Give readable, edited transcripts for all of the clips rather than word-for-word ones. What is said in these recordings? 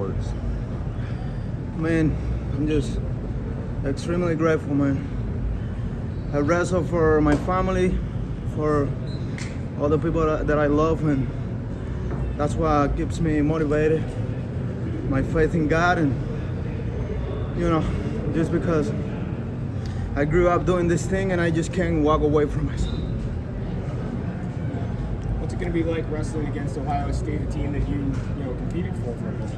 words. Man, I'm just extremely grateful, man. I wrestle for my family, for all the people that I love, and that's what keeps me motivated. My faith in God, and just because I grew up doing this thing and I just can't walk away from myself. What's it going to be like wrestling against Ohio State, a team that you competed for a moment?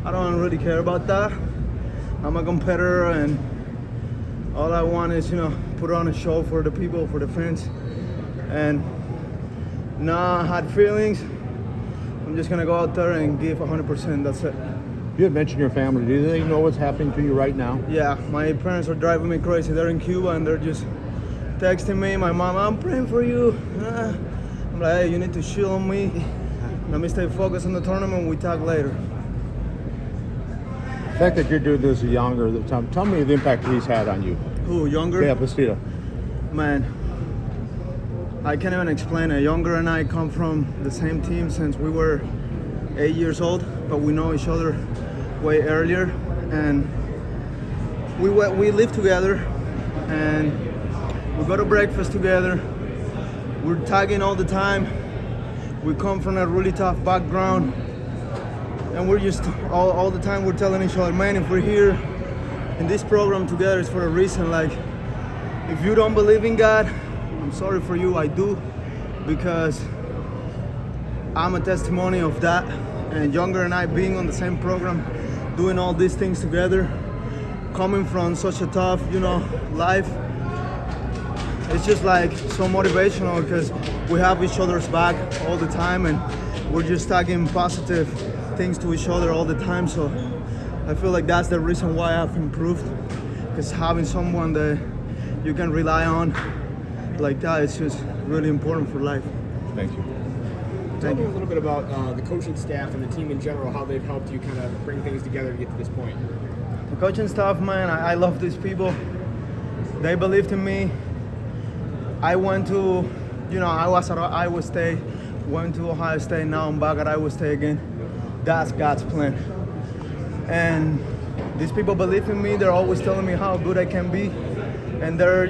I don't really care about that. I'm a competitor, and all I want is, put on a show for the people, for the fans. And I had feelings. I'm just gonna go out there and give 100%. That's it. You had mentioned your family. Do they know what's happening to you right now? Yeah, my parents are driving me crazy. They're in Cuba and they're just texting me. My mom, I'm praying for you. I'm like, hey, you need to chill on me. Let me stay focused on the tournament. We talk later. The fact that you're doing this younger, tell me the impact he's had on you. Who, younger? Yeah, Bastida. Man, I can't even explain it. Younger and I come from the same team since we were 8 years old, but we know each other way earlier, and we live together, and we go to breakfast together. We're tagging all the time. We come from a really tough background, and we're just all the time we're telling each other, man, if we're here in this program together, it's for a reason. Like, if you don't believe in God, I'm sorry for you, I do, because I'm a testimony of that. And Younger and I being on the same program, doing all these things together, coming from such a tough, life, it's just like so motivational because we have each other's back all the time, and we're just talking positive things to each other all the time. So I feel like that's the reason why I've improved, because having someone that you can rely on like that, it's just really important for life. Thank you. Tell me a little bit about the coaching staff and the team in general, how they've helped you kind of bring things together to get to this point. The coaching staff, man, I love these people. They believed in me. I went to, I was at Iowa State, went to Ohio State, now I'm back at Iowa State again. That's God's plan. And these people believe in me. They're always telling me how good I can be. And they're,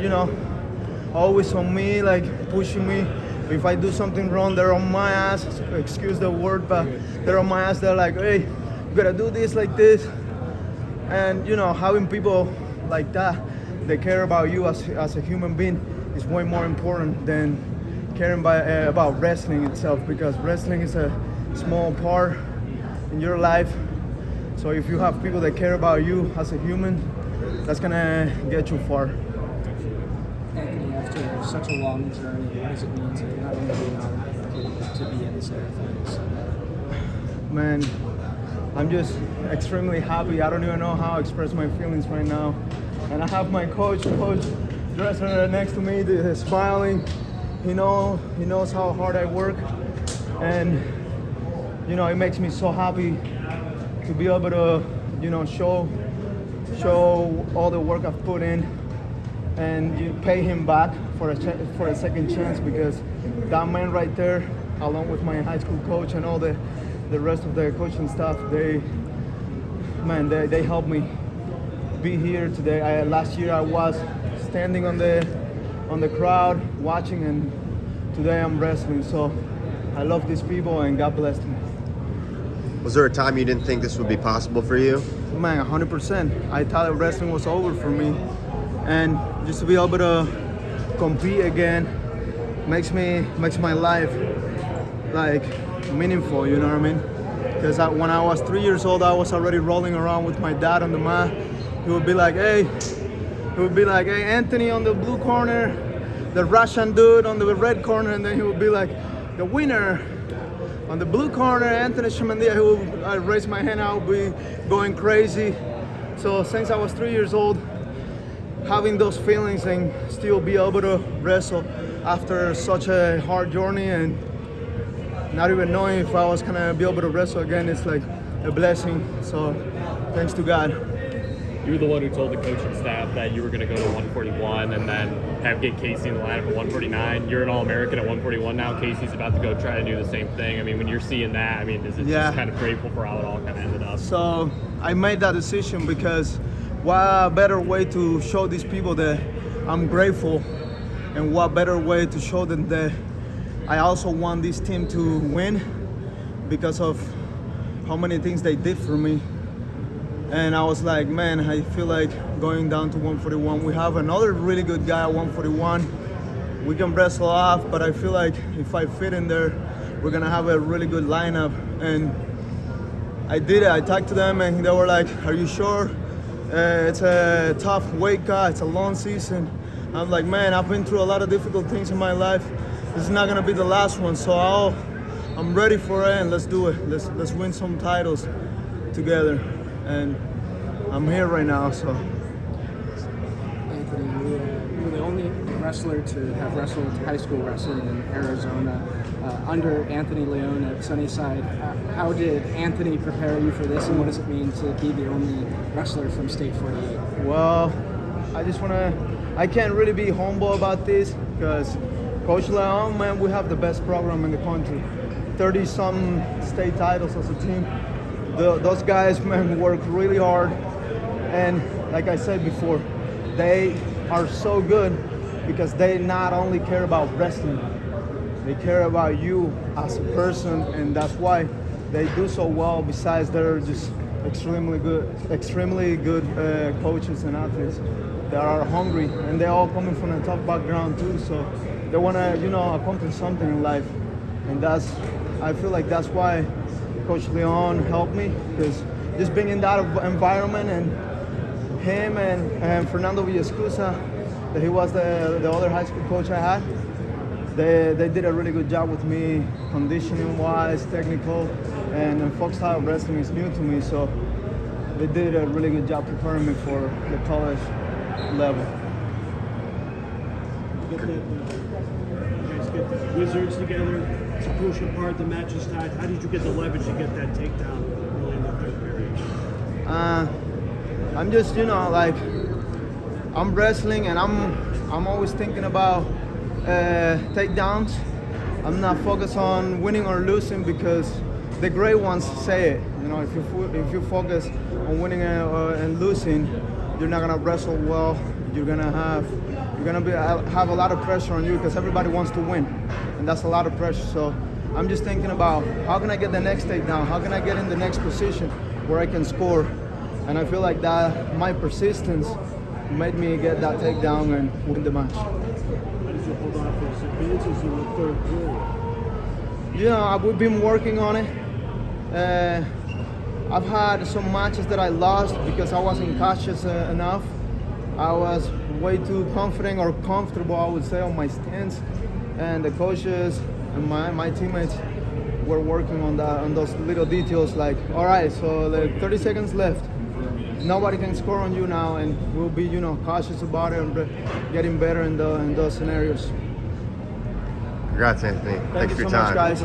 always on me, like pushing me. If I do something wrong, they're on my ass. Excuse the word, but they're on my ass. They're like, hey, you gotta do this like this. And having people like that, they care about you as a human being, is way more important than caring about wrestling itself, because wrestling is a small part in your life. So if you have people that care about you as a human, that's gonna get you far. Anthony, after such a long journey, what does it mean to not only be now to be in the semifinals? Man, I'm just extremely happy. I don't even know how to express my feelings right now. And I have my coach Dresser next to me, smiling. He knows how hard I work, and it makes me so happy to be able to show all the work I've put in, and you pay him back for a second chance, because that man right there, along with my high school coach and all the rest of the coaching staff, they helped me be here today. Last year I was standing on the crowd watching, and today I'm wrestling. So I love these people, and God bless them. Was there a time you didn't think this would be possible for you? Man, 100%. I thought that wrestling was over for me, and just to be able to compete again makes my life like meaningful. You know what I mean? Because when I was 3 years old, I was already rolling around with my dad on the mat. He would be like, hey, Anthony on the blue corner, the Russian dude on the red corner, and then he would be like, the winner on the blue corner, Anthony Echemendia. I'd raise my hand, I would be going crazy. So since I was 3 years old, having those feelings and still be able to wrestle after such a hard journey, and not even knowing if I was gonna be able to wrestle again, it's like a blessing. So thanks to God. You were the one who told the coaching staff that you were going to go to 141 and then get Casey in the lineup at 149. You're an All-American at 141 now. Casey's about to go try to do the same thing. I mean, when you're seeing that, I mean, is it just kind of grateful for how it all kind of ended up? So I made that decision because what better way to show these people that I'm grateful, and what better way to show them that I also want this team to win because of how many things they did for me. And I was like, man, I feel like going down to 141. We have another really good guy at 141. We can wrestle off, but I feel like if I fit in there, we're gonna have a really good lineup. And I did it. I talked to them and they were like, are you sure? It's a tough weight cut, it's a long season. I'm like, man, I've been through a lot of difficult things in my life. This is not gonna be the last one, so I'm ready for it, and let's do it. Let's win some titles together. And I'm here right now, so. Anthony, you were the only wrestler to have wrestled high school wrestling in Arizona under Anthony Leone at Sunnyside. How did Anthony prepare you for this, and what does it mean to be the only wrestler from State 48? Well, I can't really be humble about this because Coach Leone, man, we have the best program in the country. 30-some state titles as a team. Those guys, man, work really hard, and like I said before, they are so good because they not only care about wrestling, they care about you as a person, and that's why they do so well. Besides, they're just extremely good coaches and athletes. They are hungry, and they're all coming from a tough background too, so they want to, accomplish something in life, and I feel like that's why Coach Leon helped me, because just being in that environment, and him and Fernando Villascusa, that he was the other high school coach I had, they did a really good job with me, conditioning-wise, technical, and folk style wrestling is new to me, so they did a really good job preparing me for the college level. You guys get the Wizards together. It's a crucial part. The match is tied. How did you get the leverage to get that takedown early in the third period? I'm just, I'm wrestling, and I'm always thinking about takedowns. I'm not focused on winning or losing because the great ones say it. If you focus on winning and losing, you're not gonna wrestle well. You're gonna have a lot of pressure on you because everybody wants to win, and that's a lot of pressure. So I'm just thinking about how can I get the next takedown? How can I get in the next position where I can score? And I feel like that my persistence made me get that takedown and win the match. How did you hold on for those advances in the third period? We've been working on it. I've had some matches that I lost because I wasn't cautious enough. I was way too confident or comfortable, I would say, on my stance. And the coaches and my teammates were working on those little details, like, all right, so like 30 seconds left. Nobody can score on you now, and we'll be, cautious about it and getting better in those scenarios. Congrats, Anthony. Thanks Thank for you your so time. much, guys.